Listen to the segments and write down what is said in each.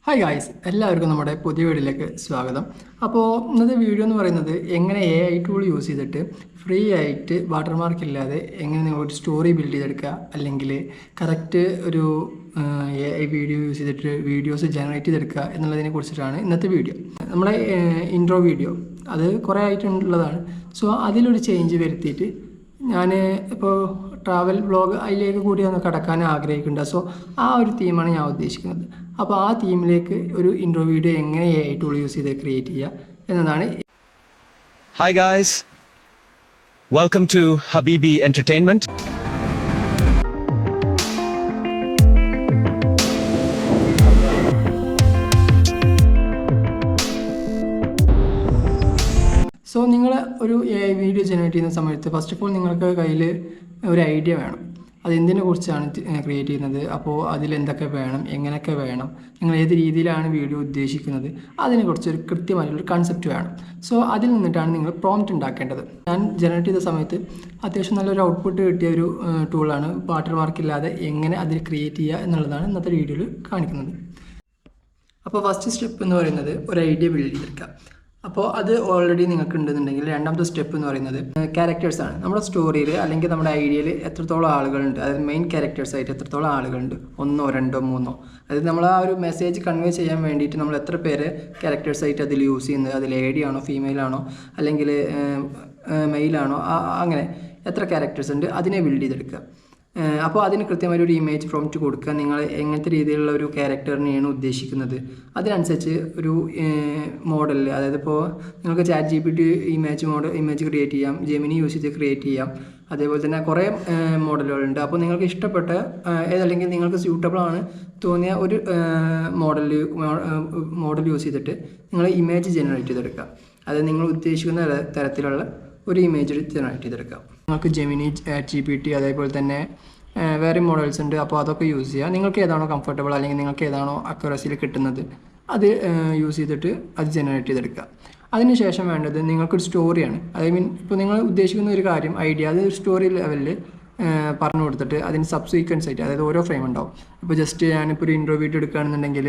Hi guys, എല്ലാവർക്കും നമ്മുടെ പുതിയ വീഡിയോയിലേക്ക് സ്വാഗതം. അപ്പോൾ ഇന്നത്തെ വീഡിയോ എന്ന് പറയുന്നത് എങ്ങനെ AI ടൂൾ യൂസ് ചെയ്തിട്ട് ഫ്രീ ആയിട്ട് വാട്ടർമാർക്ക് ഇല്ലാതെ എങ്ങനെ നിങ്ങളൊരു സ്റ്റോറി ബിൽഡ് ചെയ്തെടുക്കുക, അല്ലെങ്കിൽ കറക്റ്റ് ഒരു AI വീഡിയോ യൂസ് ചെയ്തിട്ട് വീഡിയോസ് ജനറേറ്റ് ചെയ്തെടുക്കുക എന്നുള്ളതിനെ കുറിച്ചിട്ടാണ് ഇന്നത്തെ വീഡിയോ. നമ്മുടെ ഇൻട്രോ വീഡിയോ അത് കുറേ ആയിട്ടുള്ളതാണ്. സോ അതിലൊരു ചേഞ്ച് വരുത്തിയിട്ട് ഞാൻ ഇപ്പോൾ ട്രാവൽ വ്ളോഗ് അതിലേക്ക് കൂടി ഒന്ന് കടക്കാൻ ആഗ്രഹിക്കുന്നുണ്ട്. സോ ആ ഒരു തീമാണ് ഞാൻ ഉദ്ദേശിക്കുന്നത്. അപ്പോൾ ആ തീമിലേക്ക് ഒരു ഇൻട്രോ വീഡിയോ എങ്ങനെ AI ടൂൾ യൂസ് ചെയ്ത് ക്രിയേറ്റ് ചെയ്യുക എന്നതാണ്. Hi guys, welcome to Habibi Entertainment. So നിങ്ങൾ ഒരു AI വീഡിയോ ജനറേറ്റ് ചെയ്യുന്ന സമയത്ത് ഫസ്റ്റ് ഓഫ് ഓൾ നിങ്ങൾക്ക് കയ്യിൽ ഒരു ഐഡിയ വേണം. അത് എന്തിനെ കുറിച്ചാണ് ക്രിയേറ്റ് ചെയ്യുന്നത്, അപ്പോൾ അതിലെന്തൊക്കെ വേണം, എങ്ങനെയൊക്കെ വേണം, നിങ്ങൾ ഏത് രീതിയിലാണ് വീഡിയോ ഉദ്ദേശിക്കുന്നത്, അതിനെക്കുറിച്ചൊരു കൃത്യമായിട്ടുള്ളൊരു കൺസെപ്റ്റ് വേണം. സോ അതിൽ നിന്നിട്ടാണ് നിങ്ങൾ പ്രോംപ്റ്റ് ഉണ്ടാക്കേണ്ടത്. ഞാൻ ജനറേറ്റ് ചെയ്ത സമയത്ത് അത്യാവശ്യം നല്ലൊരു ഔട്ട്പുട്ട് കിട്ടിയ ഒരു ടൂളാണ്. വാട്ടർമാർക്ക് ഇല്ലാതെ എങ്ങനെ അതിൽ ക്രിയേറ്റ് ചെയ്യുക എന്നുള്ളതാണ് ഇന്നത്തെ വീഡിയോയിൽ കാണിക്കുന്നത്. അപ്പോൾ ഫസ്റ്റ് സ്റ്റെപ്പ് എന്ന് പറയുന്നത് ഒരു ഐഡിയ ബിൽഡ് ചെയ്തെടുക്കുക. അപ്പോൾ അത് ഓൾറെഡി നിങ്ങൾക്ക് ഉണ്ടെന്നുണ്ടെങ്കിൽ രണ്ടാമത്തെ സ്റ്റെപ്പ് എന്ന് പറയുന്നത് ക്യാരക്ടേഴ്സാണ്. നമ്മുടെ സ്റ്റോറിയിൽ അല്ലെങ്കിൽ നമ്മുടെ ഐഡിയയിൽ എത്രത്തോളം ആളുകളുണ്ട്, അതായത് മെയിൻ ക്യാരക്ടേഴ്സായിട്ട് എത്രത്തോളം ആളുകളുണ്ട്, 1, 2, 3. അതായത് നമ്മൾ ആ ഒരു മെസ്സേജ് കൺവേ ചെയ്യാൻ വേണ്ടിയിട്ട് നമ്മൾ എത്ര പേര് ക്യാരക്ടേഴ്സായിട്ട് അതിൽ യൂസ് ചെയ്യുന്നത്, അതിൽ ലേഡി ആണോ ഫീമെയിൽ ആണോ അല്ലെങ്കിൽ മെയിലാണോ, അങ്ങനെ എത്ര ക്യാരക്ടേഴ്സ് ഉണ്ട് അതിനെ ബിൽഡ് ചെയ്തെടുക്കുക. അപ്പോൾ അതിന് കൃത്യമായൊരു ഒരു ഇമേജ് പ്രോംപ്റ്റ് കൊടുക്കുക. നിങ്ങൾ എങ്ങനത്തെ രീതിയിലുള്ള ഒരു ക്യാരക്ടറിനെയാണ് ഉദ്ദേശിക്കുന്നത്, അതിനനുസരിച്ച് ഒരു മോഡൽ, അതായത് ഇപ്പോൾ നിങ്ങൾക്ക് ChatGPT ഇമേജ് ക്രിയേറ്റ് ചെയ്യാം, ജെമിനി യൂസ് ചെയ്ത് ക്രിയേറ്റ് ചെയ്യാം. അതേപോലെ തന്നെ കുറേ മോഡലുകളുണ്ട്. അപ്പോൾ നിങ്ങൾക്ക് ഇഷ്ടപ്പെട്ട ഏതല്ലെങ്കിൽ നിങ്ങൾക്ക് സ്യൂട്ടബിൾ ആണ് തോന്നിയ ഒരു മോഡൽ യൂസ് ചെയ്തിട്ട് നിങ്ങൾ ഇമേജ് ജനറേറ്റ് ചെയ്തെടുക്കുക. അത് നിങ്ങൾ ഉദ്ദേശിക്കുന്ന തരത്തിലുള്ള ഒരു ഇമേജ് ജനറേറ്റ് ചെയ്തെടുക്കാം. നിങ്ങൾക്ക് ജെമിനി, ChatGPT അതേപോലെ തന്നെ വേറെ മോഡൽസ് ഉണ്ട്. അപ്പോൾ അതൊക്കെ യൂസ് ചെയ്യുക. നിങ്ങൾക്ക് ഏതാണോ കംഫർട്ടബിൾ അല്ലെങ്കിൽ നിങ്ങൾക്ക് ഏതാണോ അക്യുറസിയിൽ കിട്ടുന്നത് അത് യൂസ് ചെയ്തിട്ട് അത് ജനറേറ്റ് ചെയ്തെടുക്കുക. അതിനുശേഷം വേണ്ടത് നിങ്ങൾക്കൊരു സ്റ്റോറിയാണ്. ഇപ്പോൾ നിങ്ങൾ ഉദ്ദേശിക്കുന്ന ഒരു കാര്യം ഐഡിയ അത് ഒരു സ്റ്റോറി ലെവലിൽ പറഞ്ഞു കൊടുത്തിട്ട് അതിന് സബ്സീക്വൻസ് ആയിട്ട്, അതായത് ഓരോ ഫ്രെയിം ഉണ്ടാവും. ഇപ്പോൾ ജസ്റ്റ് ഞാനിപ്പോൾ ഒരു ഇൻട്രോ വീഡിയോ എടുക്കുകയാണെന്നുണ്ടെങ്കിൽ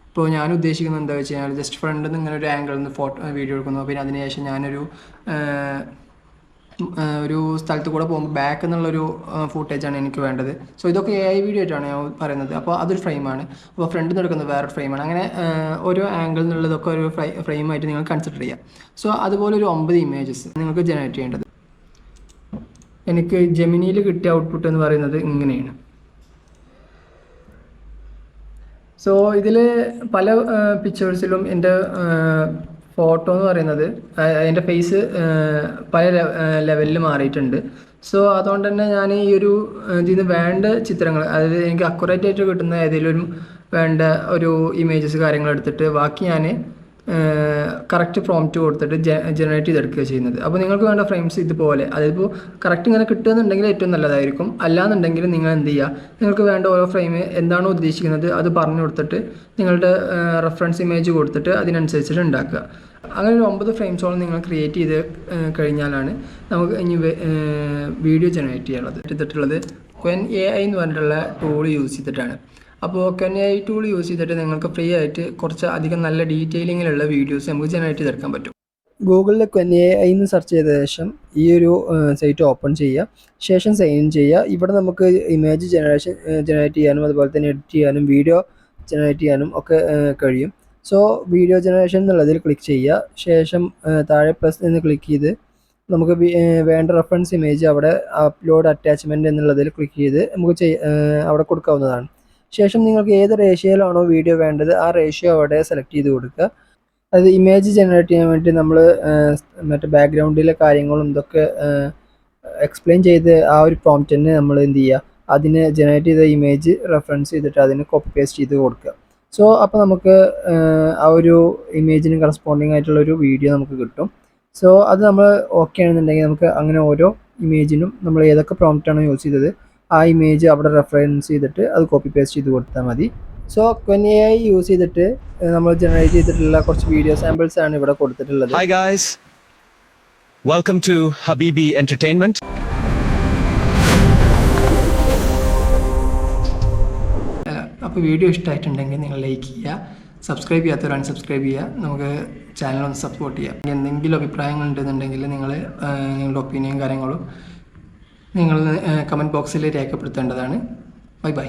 ഇപ്പോൾ ഞാൻ ഉദ്ദേശിക്കുന്നത് എന്താ വെച്ച് കഴിഞ്ഞാൽ ജസ്റ്റ് ഫ്രണ്ടിൽ നിന്ന് ഇങ്ങനെ ഒരു ആംഗിളിൽ നിന്ന് വീഡിയോ എടുക്കുന്നു. പിന്നെ അതിനുശേഷം ഞാനൊരു സ്ഥലത്ത് കൂടെ പോകുമ്പോൾ ബാക്ക് എന്നുള്ളൊരു ഫുട്ടേജാണ് എനിക്ക് വേണ്ടത്. സോ ഇതൊക്കെ AI വീഡിയോ ആയിട്ടാണ് ഞാൻ പറയുന്നത്. അപ്പോൾ അതൊരു ഫ്രെയിമാണ്. അപ്പോൾ ഫ്രണ്ടിൽ നിന്ന് എടുക്കുന്നത് വേറൊരു ഫ്രെയിമാണ്. അങ്ങനെ ഓരോ ആംഗിളിൽ നിന്നുള്ളതൊക്കെ ഒരു ഫ്രെയിമായിട്ട് നിങ്ങൾ കൺസിഡർ ചെയ്യാം. സോ അതുപോലെ ഒരു 9 ഇമേജസ് നിങ്ങൾക്ക് ജനറേറ്റ് ചെയ്യേണ്ടത്. എനിക്ക് ജെമിനിയിൽ കിട്ടിയ ഔട്ട്പുട്ട് എന്ന് പറയുന്നത് ഇങ്ങനെയാണ്. സോ ഇതിൽ പല പിക്ചേഴ്സിലും എൻ്റെ ഫോട്ടോ എന്ന് പറയുന്നത് അതിൻ്റെ ഫേസ് പല ലെവലിൽ മാറിയിട്ടുണ്ട്. സോ അതുകൊണ്ട് തന്നെ ഞാൻ ഈ ഒരു ഇതിൽ നിന്ന് വേണ്ട ചിത്രങ്ങൾ, അതായത് എനിക്ക് അക്യുറേറ്റ് ആയിട്ട് കിട്ടുന്ന ഏതെങ്കിലും വേണ്ട ഒരു ഇമേജസ് കാര്യങ്ങൾ എടുത്തിട്ട് ബാക്കി ഞാൻ കറക്റ്റ് പ്രോംപ്റ്റ് കൊടുത്തിട്ട് ജനറേറ്റ് ചെയ്തെടുക്കുക ചെയ്യുന്നത്. അപ്പോൾ നിങ്ങൾക്ക് വേണ്ട ഫ്രെയിംസ് ഇതുപോലെ, അതായത് ഇപ്പോൾ കറക്റ്റ് ഇങ്ങനെ കിട്ടുകയെന്നുണ്ടെങ്കിൽ ഏറ്റവും നല്ലതായിരിക്കും. അല്ലാന്നുണ്ടെങ്കിൽ നിങ്ങൾ എന്ത് ചെയ്യുക, നിങ്ങൾക്ക് വേണ്ട ഓരോ ഫ്രെയിം എന്താണോ ഉദ്ദേശിക്കുന്നത് അത് പറഞ്ഞു കൊടുത്തിട്ട് നിങ്ങളുടെ റെഫറൻസ് ഇമേജ് കൊടുത്തിട്ട് അതിനനുസരിച്ചിട്ട് ഉണ്ടാക്കുക. അങ്ങനെ ഒരു 9 ഫ്രെയിംസോളം നിങ്ങൾ ക്രിയേറ്റ് ചെയ്ത് കഴിഞ്ഞാലാണ് നമുക്ക് ഇനി വീഡിയോ ജനറേറ്റ് ചെയ്തിട്ടുള്ളത് QuenAI എന്ന് പറഞ്ഞിട്ടുള്ള ടൂൾ യൂസ് ചെയ്തിട്ടാണ്. അപ്പോൾ QuenAI ടൂൾ യൂസ് ചെയ്തിട്ട് നിങ്ങൾക്ക് ഫ്രീ ആയിട്ട് കുറച്ച് അധികം നല്ല ഡീറ്റെയിലിങ്ങിലുള്ള വീഡിയോസ് നമുക്ക് ജനറേറ്റ് ചെയ്തെടുക്കാൻ പറ്റും. ഗൂഗിളിൽ QuenAI എന്ന് സെർച്ച് ചെയ്ത ശേഷം ഈ ഒരു സൈറ്റ് ഓപ്പൺ ചെയ്യുക. ശേഷം സൈൻ ചെയ്യുക. ഇവിടെ നമുക്ക് ഇമേജ് ജനറേറ്റ് ചെയ്യാനും അതുപോലെ തന്നെ എഡിറ്റ് ചെയ്യാനും വീഡിയോ ജനറേറ്റ് ചെയ്യാനും ഒക്കെ കഴിയും. സോ വീഡിയോ ജനറേഷൻ എന്നുള്ളതിൽ ക്ലിക്ക് ചെയ്യുക. ശേഷം താഴെ പ്ലസ് എന്ന് ക്ലിക്ക് ചെയ്ത് നമുക്ക് വേണ്ട റെഫറൻസ് ഇമേജ് അവിടെ അപ്ലോഡ് അറ്റാച്ച്മെൻറ്റ് എന്നുള്ളതിൽ ക്ലിക്ക് ചെയ്ത് നമുക്ക് അവിടെ കൊടുക്കാവുന്നതാണ്. ശേഷം നിങ്ങൾക്ക് ഏത് റേഷ്യോയിലാണോ വീഡിയോ വേണ്ടത് ആ റേഷ്യോ അവിടെ സെലക്ട് ചെയ്ത് കൊടുക്കുക. അത് ഇമേജ് ജനറേറ്റ് ചെയ്യാൻ വേണ്ടി നമ്മൾ മറ്റേ ബാക്ക്ഗ്രൗണ്ടിലെ കാര്യങ്ങളും ഇതൊക്കെ എക്സ്പ്ലെയിൻ ചെയ്ത് ആ ഒരു പ്രോംപ്റ്റ് തന്നെ നമ്മൾ എന്ത് ചെയ്യുക, അതിന് ജനറേറ്റ് ചെയ്ത ഇമേജ് റെഫറൻസ് ചെയ്തിട്ട് അതിന് കോപ്പി പേസ്റ്റ് ചെയ്ത് കൊടുക്കുക. സോ അപ്പോൾ നമുക്ക് ആ ഒരു ഇമേജിന് കറസ്പോണ്ടിങ് ആയിട്ടുള്ളൊരു വീഡിയോ നമുക്ക് കിട്ടും. സോ അത് നമ്മൾ ഓക്കെ ആണെന്നുണ്ടെങ്കിൽ നമുക്ക് അങ്ങനെ ഓരോ ഇമേജിനും നമ്മൾ ഏതൊക്കെ പ്രോംപ്റ്റാണോ യൂസ് ചെയ്തത് ആ ഇമേജ് അവിടെ റെഫറൻസ് ചെയ്തിട്ട് അത് കോപ്പി പേസ്റ്റ് ചെയ്ത് കൊടുത്താൽ മതി. സോ QuenAI യൂസ് ചെയ്തിട്ട് നമ്മൾ ജനറേറ്റ് ചെയ്തിട്ടുള്ള കുറച്ച് വീഡിയോ സാമ്പിൾസ് ആണ് ഇവിടെ കൊടുത്തിട്ടുള്ളത്. Hi guys, welcome to Habibi Entertainment. അപ്പോൾ വീഡിയോ ഇഷ്ടമായിട്ടുണ്ടെങ്കിൽ നിങ്ങൾ ലൈക്ക് ചെയ്യുക, സബ്സ്ക്രൈബ് ചെയ്യാത്തവർ അൺസബ്സ്ക്രൈബ് ചെയ്യുക. നമുക്ക് ചാനൽ ഒന്ന് സപ്പോർട്ട് ചെയ്യാം. എന്തെങ്കിലും അഭിപ്രായങ്ങൾ ഉണ്ടെന്നുണ്ടെങ്കിൽ നിങ്ങൾ നിങ്ങളുടെ ഒപ്പീനിയൻ കാര്യങ്ങളും നിങ്ങൾ കമൻറ്റ് ബോക്സിൽ രേഖപ്പെടുത്തേണ്ടതാണ്. Bye bye.